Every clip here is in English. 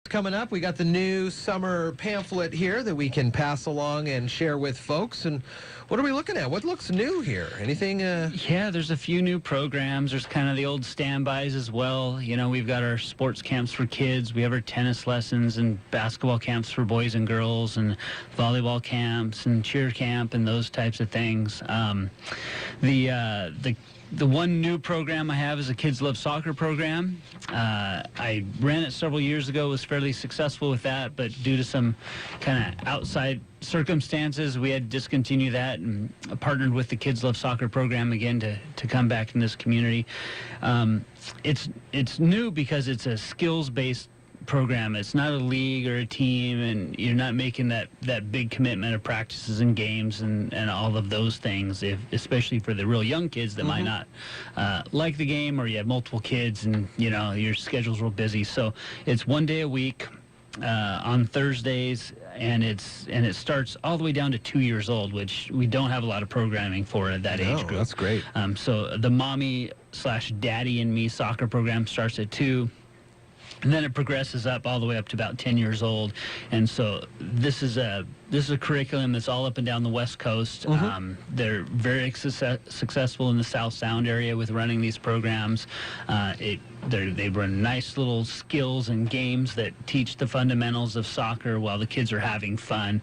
coming up. We got the new summer pamphlet here that we can pass along and share with folks. And what are we looking at? What looks new here? Anything? Yeah, there's a few new programs. There's kind of the old standbys as well. You know, we've got our sports camps for kids. We have our tennis lessons and basketball camps for boys and girls, and volleyball camps and cheer camp and those types of things. The one new program I have is a Kids Love Soccer program. I ran it several years ago, was fairly successful with that, but due to some kind of outside circumstances, we had to discontinue that and partnered with the Kids Love Soccer program again to come back in this community. It's new because it's a skills-based program. It's not a league or a team, and you're not making that big commitment of practices and games and all of those things, especially for the real young kids that might not like the game, or you have multiple kids and you know your schedule's real busy. So it's 1 day a week on Thursdays, and it starts all the way down to 2 years old, which we don't have a lot of programming for at that age group. That's great. So the mommy/daddy and me soccer program starts at 2. And then it progresses up all the way up to about 10 years old. And so this is a curriculum that's all up and down the West Coast. They're very successful in the South Sound area with running these programs. They run nice little skills and games that teach the fundamentals of soccer while the kids are having fun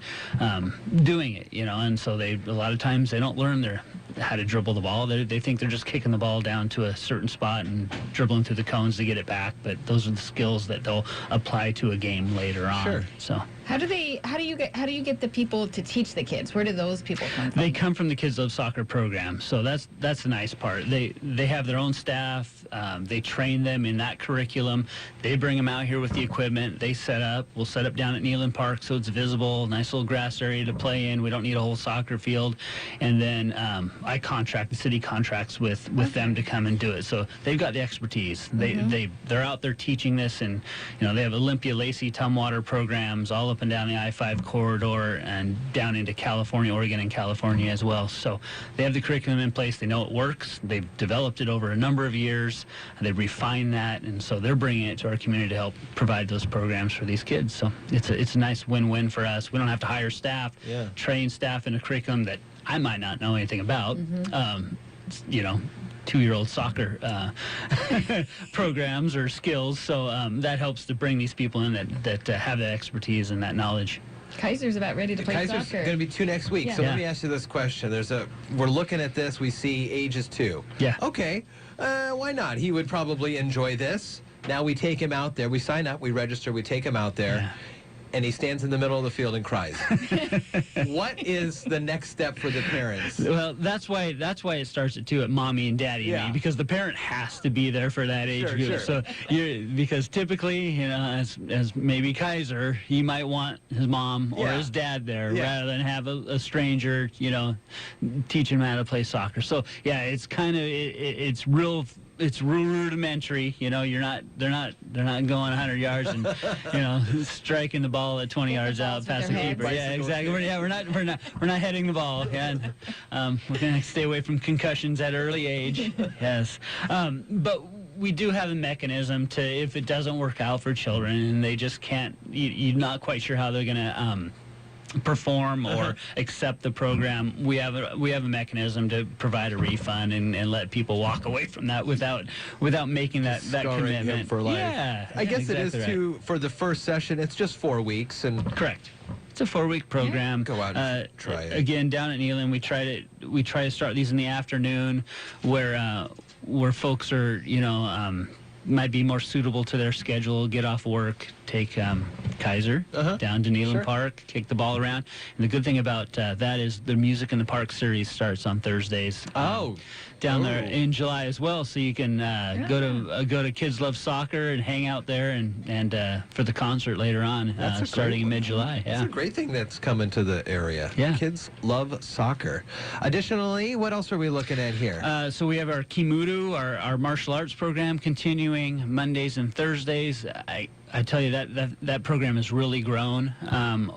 doing it, you know. And so a lot of times they don't learn how to dribble the ball. They think they're just kicking the ball down to a certain spot and dribbling through the cones to get it back. But those are the skills that they'll apply to a game later on. Sure. So. How do you get the people to teach the kids? Where do those people come from? They come from the Kids Love Soccer program, so that's the nice part. They have their own staff. They train them in that curriculum. They bring them out here with the equipment. They set up. We'll set up down at Neyland Park so it's visible. Nice little grass area to play in. We don't need a whole soccer field. And then the city contracts with them to come and do it. So they've got the expertise. They're out there teaching this, and you know they have Olympia, Lacey, Tumwater programs all up and down the I-5 corridor and down into California, Oregon, and California as well. So they have the curriculum in place. They know it works. They've developed it over a number of years. They've refined that, and so they're bringing it to our community to help provide those programs for these kids. So it's a nice win-win for us. We don't have to hire staff, train staff in a curriculum that I might not know anything about. You know, 2-year-old soccer programs or skills. So that helps to bring these people in that have that expertise and that knowledge. Kaiser's about ready to play Kaiser's soccer. going to be 2 next week. So let me ask you this question. We're looking at this. We see ages 2. Yeah. Okay. Why not? He would probably enjoy this. Now we take him out there. We sign up. We register. We take him out there. Yeah. And he stands in the middle of the field and cries. What is the next step for the parents? Well, that's why it starts at 2 at mommy and daddy, because the parent has to be there for that age group. Sure. So because typically, you know, as maybe Kaiser, he might want his mom or his dad there rather than have a stranger, you know, teach him how to play soccer. So yeah, it's kind of it's real rudimentary, you know. They're not going 100 yards and you know striking the ball at 20 yards out past the keeper. Yeah, exactly. We're not heading the ball. Yeah, we're gonna stay away from concussions at early age. Yes, but we do have a mechanism to, if it doesn't work out for children and they just can't, you're not quite sure how they're gonna perform or accept the program, we have a mechanism to provide a refund and let people walk away from that without making that commitment for life. Yeah, I guess exactly it is too. For the first session, it's just 4 weeks, and correct. It's a 4-week program. Go out and try it. Again, down at Neyland, we try to start these in the afternoon, where folks are, you know, might be more suitable to their schedule, get off work, take Kaiser down to Neyland Park, kick the ball around. And the good thing about that is the Music in the Park series starts on Thursdays. Down there in July as well, so you can go to Kids Love Soccer and hang out there and for the concert later on, starting in mid-July. That's a great thing that's coming to the area. Yeah. Kids Love Soccer. Additionally, what else are we looking at here? So we have our Kimudu, our martial arts program, continuing Mondays and Thursdays. I tell you that program has really grown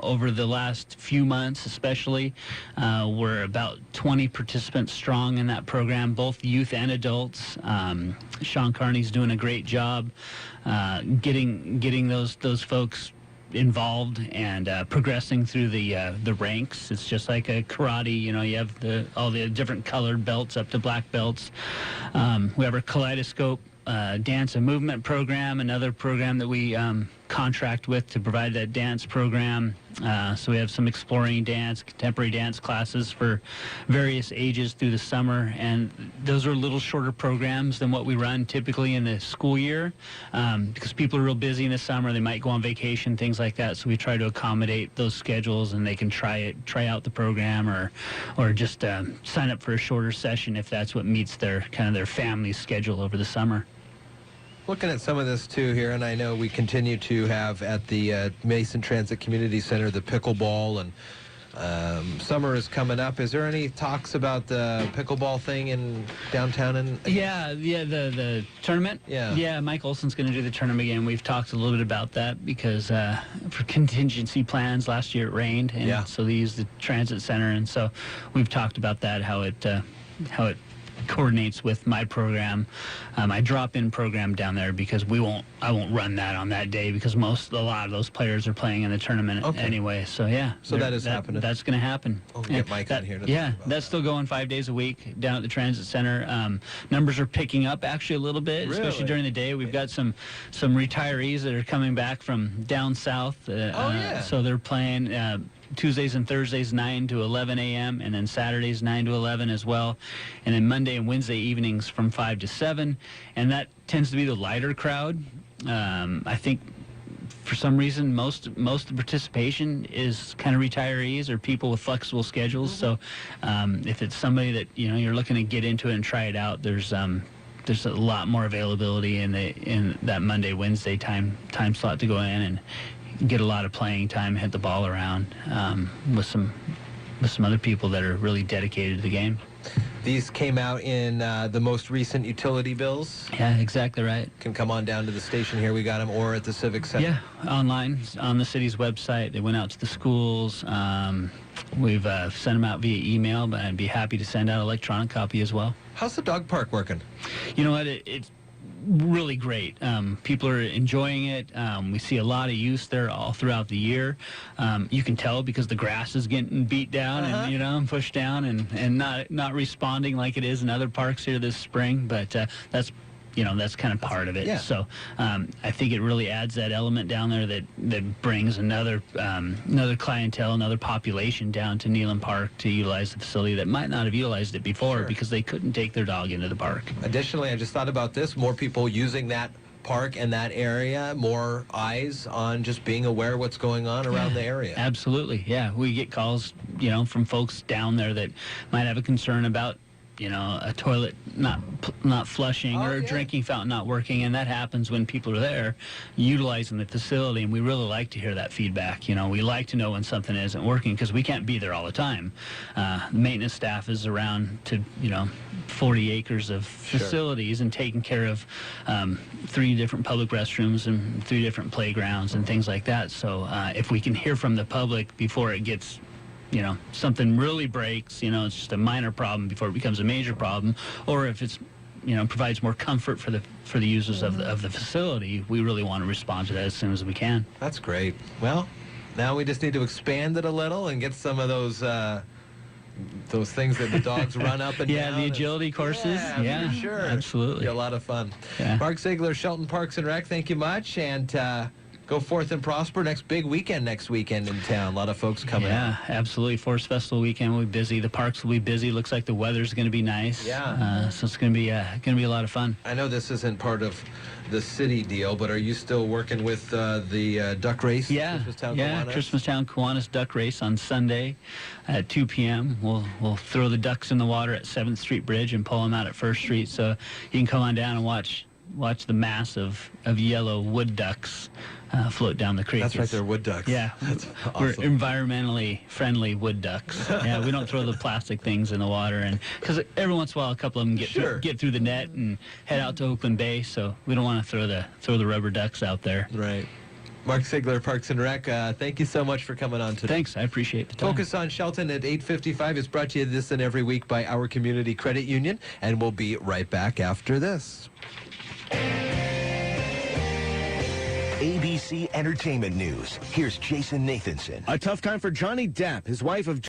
over the last few months, especially. We're about 20 participants strong in that program. program, both youth and adults. Sean Carney's doing a great job getting those folks involved and progressing through the ranks. It's just like a karate. You have all the different colored belts up to black belts. We have our Kaleidoscope dance and movement program, another program that we contract with to provide that dance program. So we have some exploring dance, contemporary dance classes for various ages through the summer, and those are a little shorter programs than what we run typically in the school year, because people are real busy in the summer. They might go on vacation, things like that. So we try to accommodate those schedules, and they can try out the program, or just sign up for a shorter session if that's what meets their family schedule over the summer. Looking at some of this too here, and I know we continue to have at the Mason Transit Community Center the pickleball, and summer is coming up. Is there any talks about the pickleball thing in downtown? Yeah, the tournament. Yeah, Mike Olson's going to do the tournament again. We've talked a little bit about that because for contingency plans last year it rained, and so they used the transit center, and so we've talked about that, how it coordinates with my program, my drop-in program down there, because I won't run that on that day because a lot of those players are playing in the tournament anyway. So that is happening. That's going to happen. We'll get Mike on here to talk about that's still going 5 days a week down at the transit center. Numbers are picking up actually a little bit, especially during the day. We've got some retirees that are coming back from down south. So they're playing Tuesdays and Thursdays 9 to 11 a.m. and then Saturdays 9 to 11 as well, and then Monday and Wednesday evenings from 5 to 7, and that tends to be the lighter crowd. I think for some reason most of the participation is kind of retirees or people with flexible schedules. So if it's somebody that you're looking to get into it and try it out, there's a lot more availability in that Monday Wednesday time slot to go in and get a lot of playing time, hit the ball around with some other people that are really dedicated to the game. These came out in the most recent utility bills. Yeah, exactly right. Can come on down to the station here. We got them, or at the Civic Center. Yeah, online on the city's website. They went out to the schools. We've sent them out via email, but I'd be happy to send out an electronic copy as well. How's the dog park working? You know what? It's really great. People are enjoying it. We see a lot of use there all throughout the year. You can tell because the grass is getting beat down and pushed down and not responding like it is in other parks here this spring. But that's kind of part of it. Yeah. So I think it really adds that element down there that brings another clientele, another population down to Neyland Park to utilize the facility that might not have utilized it before because they couldn't take their dog into the park. Additionally, I just thought about this, more people using that park and that area, more eyes on just being aware of what's going on around the area. Absolutely, yeah. We get calls, from folks down there that might have a concern about a toilet not flushing or a drinking fountain not working, and that happens when people are there utilizing the facility, and we really like to hear that feedback. We like to know when something isn't working because we can't be there all the time. The maintenance staff is around to 40 acres of facilities and taking care of 3 different public restrooms and 3 different playgrounds and things like that. So if we can hear from the public before it gets something really breaks, it's just a minor problem before it becomes a major problem, or if it's, provides more comfort for the users of the facility, we really want to respond to that as soon as we can. That's great. Well, now we just need to expand it a little and get some of those things that the dogs run up and down. Yeah, the agility courses. Yeah, for sure. Absolutely. Be a lot of fun. Yeah. Mark Ziegler, Shelton Parks and Rec, thank you much, and go forth and prosper. Big weekend next weekend in town. A lot of folks coming out. Yeah, absolutely. Forest Festival weekend will be busy. The parks will be busy. Looks like the weather's going to be nice. Yeah. So it's going to be a lot of fun. I know this isn't part of the city deal, but are you still working with the duck race? Yeah. Christmastown Kiwanis Duck Race on Sunday at 2 p.m. We'll throw the ducks in the water at 7th Street Bridge and pull them out at 1st Street. So you can come on down and watch the mass of yellow wood ducks float down the creek. That's right, they're wood ducks. Yeah, that's awesome. We're environmentally friendly wood ducks. Yeah, we don't throw the plastic things in the water, and because every once in a while a couple of them get through the net and head out to Oakland Bay, so we don't want to throw the rubber ducks out there. Right. Mark Ziegler, Parks and Rec, thank you so much for coming on today. Thanks. I appreciate the time. Focus on Shelton at 8:55 is brought to you this and every week by our Community Credit Union, and we'll be right back after this. ABC Entertainment News. Here's Jason Nathanson. A tough time for Johnny Depp. His wife of